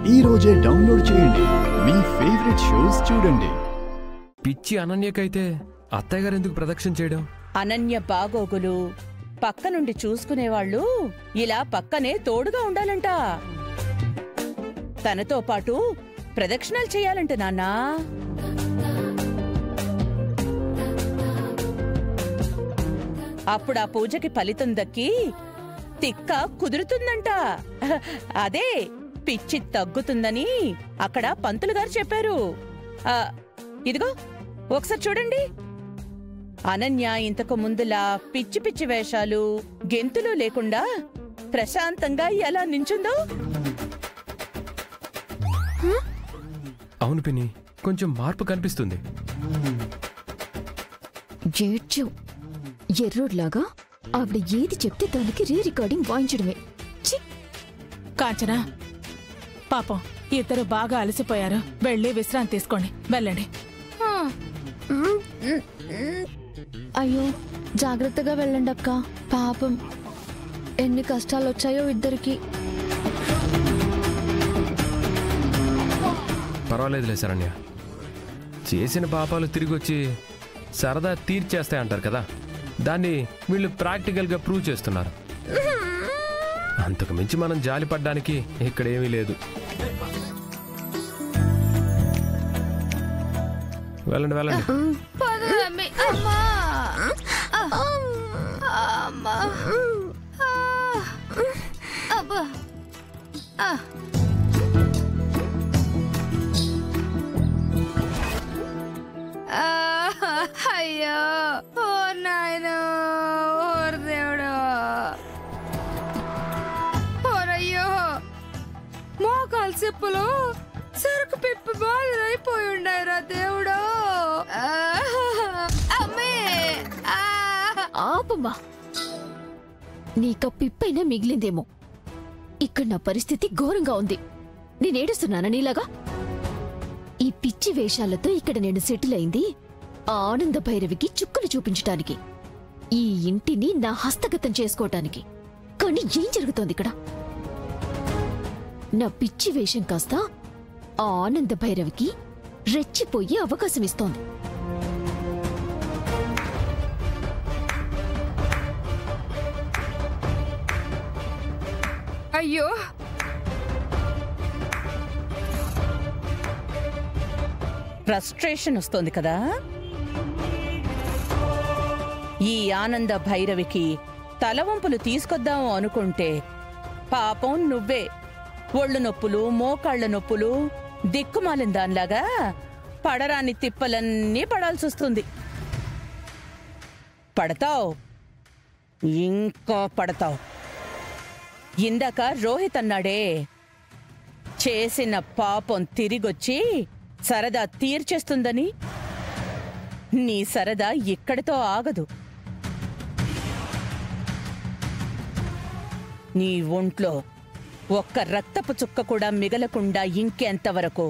ఈ రోజే డౌన్లోడ్ చేయండి, మీ ఫేవరెట్ షోస్ చూడండి. పిచ్చి అనన్యకైతే అత్తయ్య గారు ఎందుకు ప్రదక్షిణ చేయడం? అనన్య బాగోగులు పక్క నుండి చూసుకునేవాళ్ళు ఇలా పక్కనే తోడుగా ఉండాలంట. తనతో పాటు ప్రదక్షిణాలు చేయాలంట నాన్నా. అప్పుడు ఆ పూజకి ఫలితం దక్కి తిక్క కుదురుతుందంట. అదే పిచ్చి తగ్గుతుందని అక్కడ పంతులు గారు చెప్పారు. ఇదిగో ఒకసారి చూడండి, అనన్య ఇంతకు ముందులా పిచ్చి పిచ్చి వేషాలు గెంతులు లేకుండా ప్రశాంతంగా ఎలా నించుందో. అవును పిన్ని, కొంచెం మార్పు కనిపిస్తుంది. ఎర్రోడ్లాగా ఆవిడ ఏది చెప్తే దానికి రీ రికార్డింగ్ వాయించడమే. కాంచనా, పాపం ఇద్దరు బాగా అలసిపోయారు, వెళ్ళి విశ్రాంతి తీసుకోండి, వెళ్ళండి. అయ్యో జాగ్రత్తగా వెళ్ళండి అక్క, పాపం ఎన్ని కష్టాలు వచ్చాయో ఇద్దరికి. పర్వాలేదులే శరణ్య, చేసిన పాపాలు తిరిగి వచ్చి సరదా తీర్చేస్తాయంటారు కదా, దాన్ని వీళ్ళు ప్రాక్టికల్గా ప్రూవ్ చేస్తున్నారు. అంతకు మించి మనం జాలిపడ్డానికి ఇక్కడ ఏమీ లేదు. వెళ్ళండి వెళ్ళండి. అయ్యో ఓ నాయనో, ఓర్ దేవుడు, ఓరయ్యో మోకాలు చెప్పులు సరుకు పిప్పి బాధలైపోయి ఉండాయిరా దేవుడు. అమ్మే ఆపమ్మా, నీక పిప్పైనా మిగిలిందేమో. ఇక్కడ నా పరిస్థితి ఘోరంగా ఉంది. నేనేడుస్తున్నానా నీలాగా? ఈ పిచ్చి వేషాలతో ఇక్కడ నేను సెటిల్ అయింది ఆనంద భైరవికి చుక్కలు చూపించటానికి, ఈ ఇంటిని నా హస్తగతం చేసుకోవటానికి. కానీ ఏం జరుగుతోంది ఇక్కడ? నా పిచ్చి వేషం కాస్త ఆనంద భైరవికి రెచ్చిపోయి అవకాశం ఇస్తోంది. అయ్యో ఫ్రస్ట్రేషన్ వస్తోంది కదా. ఈ ఆనంద భైరవికి తలవంపులు తీసుకొద్దాము అనుకుంటే పాపం నువ్వే ఒళ్ళు నొప్పులు, మోకాళ్ల నొప్పులు, దిక్కుమాలిన దానిలాగా పడరాని తిప్పలన్నీ పడాల్సొస్తుంది. పడతావు, ఇంకా పడతావు. ఇందాక రోహిత్ అన్నాడే, చేసిన పాపం తిరిగొచ్చి సరదా తీర్చేస్తుందని. నీ సరదా ఇక్కడితో ఆగదు. నీ ఒంట్లో ఒక్క రక్తపు చుక్క కూడా మిగలకుండా ఇంకెంతవరకు,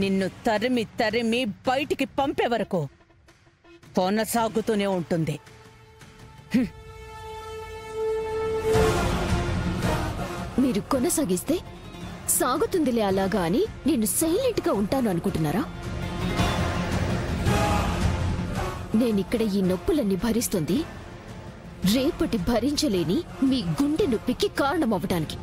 నిన్ను తరిమి తరిమి బయటికి పంపే వరకు కొనసాగుతూనే ఉంటుంది. మీరు కొనసాగిస్తే సాగుతుందిలే అలాగా అని నేను సైలెంట్ గా ఉంటాను అనుకుంటున్నారా? నేనిక్కడ ఈ నొప్పులన్నీ భరిస్తుంది రేపటి భరించలేని మీ గుండె నొప్పికి కారణమవ్వటానికి.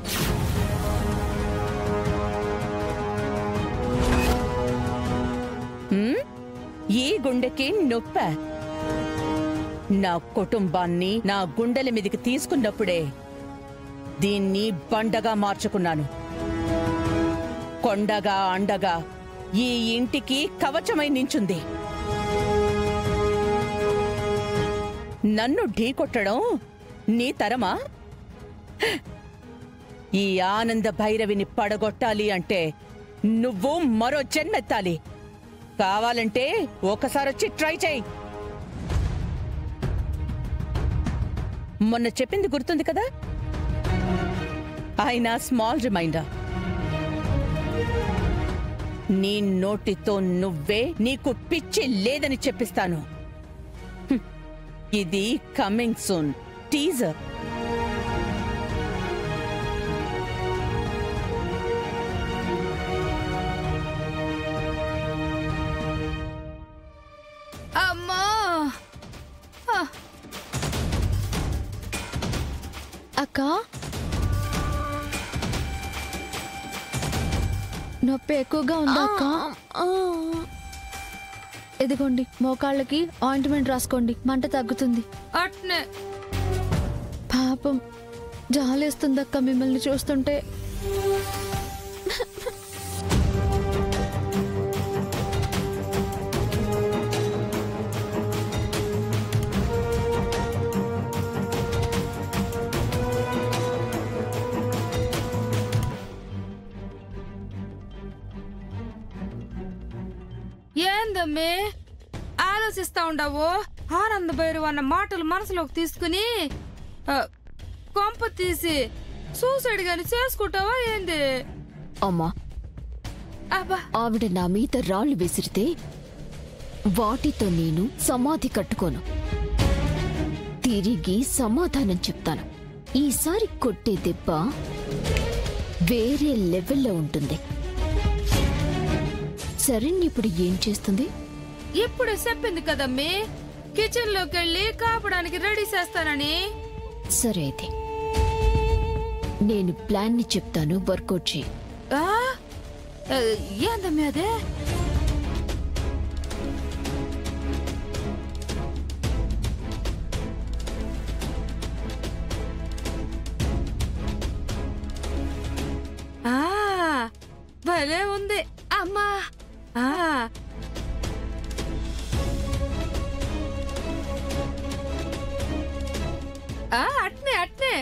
ఈ గుండెకి నొప్ప? నా కుటుంబాన్ని నా గుండెల మీదికి తీసుకున్నప్పుడే దీన్ని బండగా మార్చుకున్నాను. కొండగా అండగా ఈ ఇంటికి కవచమై నించుంది. నన్ను ఢీకొట్టడం నీ తరమా? ఈ ఆనంద భైరవిని పడగొట్టాలి అంటే నువ్వు మరో జన్మెత్తాలి. కావాలంటే ఒకసారొచ్చి ట్రై చేయి. మొన్న చెప్పింది గుర్తుంది కదా? అయినా స్మాల్ రిమైండర్. నీ నోటితో నువ్వే నీకు పిచ్చి లేదని చెప్పిస్తాను. ఇది కమింగ్ సూన్ టీజర్. అమ్మా అక్క నొప్పి ఎక్కువగా ఉందా అక్క? ఇదిగోండి మోకాళ్ళకి ఆయింట్మెంట్ రాసుకోండి, మంట తగ్గుతుంది. అట్నే పాపం జాలేస్తుందక్క మిమ్మల్ని చూస్తుంటే. ఏందమ్మే ఆలోచిస్తా ఉండవు? ఆనంద భైరవ్ అన్న మాటలు మనసులోకి తీసుకుని కొంప తీసి సూసైడ్ గాని చేసుకుంటావా ఏంది? అమ్మా, అబ్బా ఆవిడ నా మీద రాళ్లు విసిరితే వాటితో నేను సమాధి కట్టుకోను, తిరిగి సమాధానం చెప్తాను. ఈసారి కొట్టే దెబ్బ వేరే లెవెల్లో ఉంటుంది. సరేని ఇప్పుడు ఏం చేస్తుంది? ఇప్పుడు చెప్పింది కదమ్మి, కిచెన్ లోకి వెళ్ళి కాపడానికి రెడీ చేస్తానని. సరే అయితే నేను ప్లాన్ ని చెప్తాను, వర్కౌట్ చేయి. ఏందమ్మి అదే? భలే ఉంది అమ్మా. అట్నే అట్నే.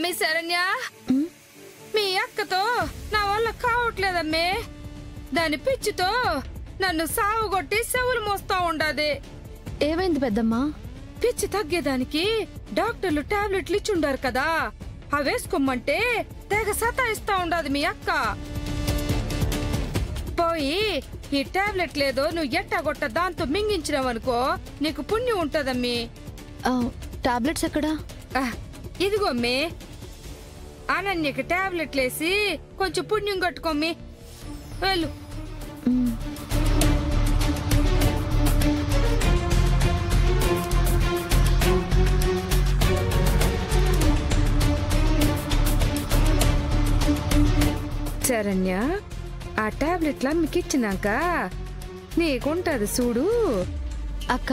మీ శరణ్య, మీ అక్కతో నా వల్ల కావట్లేదమ్మే. దాని పిచ్చితో నన్ను సావుగొట్టి చెవులు మోస్తా ఉండాది. ఏమైంది పెద్దమ్మా? పిచ్చి తగ్గేదానికి డాక్టర్లు టాబ్లెట్లు ఇచ్చుండారు కదా, అవేసుకోమంటే తెగ సతాయిస్తా ఉండాది మీ అక్క. పోయి ఈ టాబ్లెట్ లేదో నువ్వు ఎట్టాగొట్ట దాంతో మింగించినావనుకో నీకు పుణ్యం ఉంటదమ్మి. టాబ్లెట్స్ ఎక్కడా? ఇదిగో అమ్మి, అనన్యకి టాబ్లెట్లేసి కొంచెం పుణ్యం కట్టుకోమ్మి. వెళ్ళు. శరణ్య, ఆ టాబ్లెట్లా మీకు ఇచ్చినాక నీకుంటది చూడు. అక్క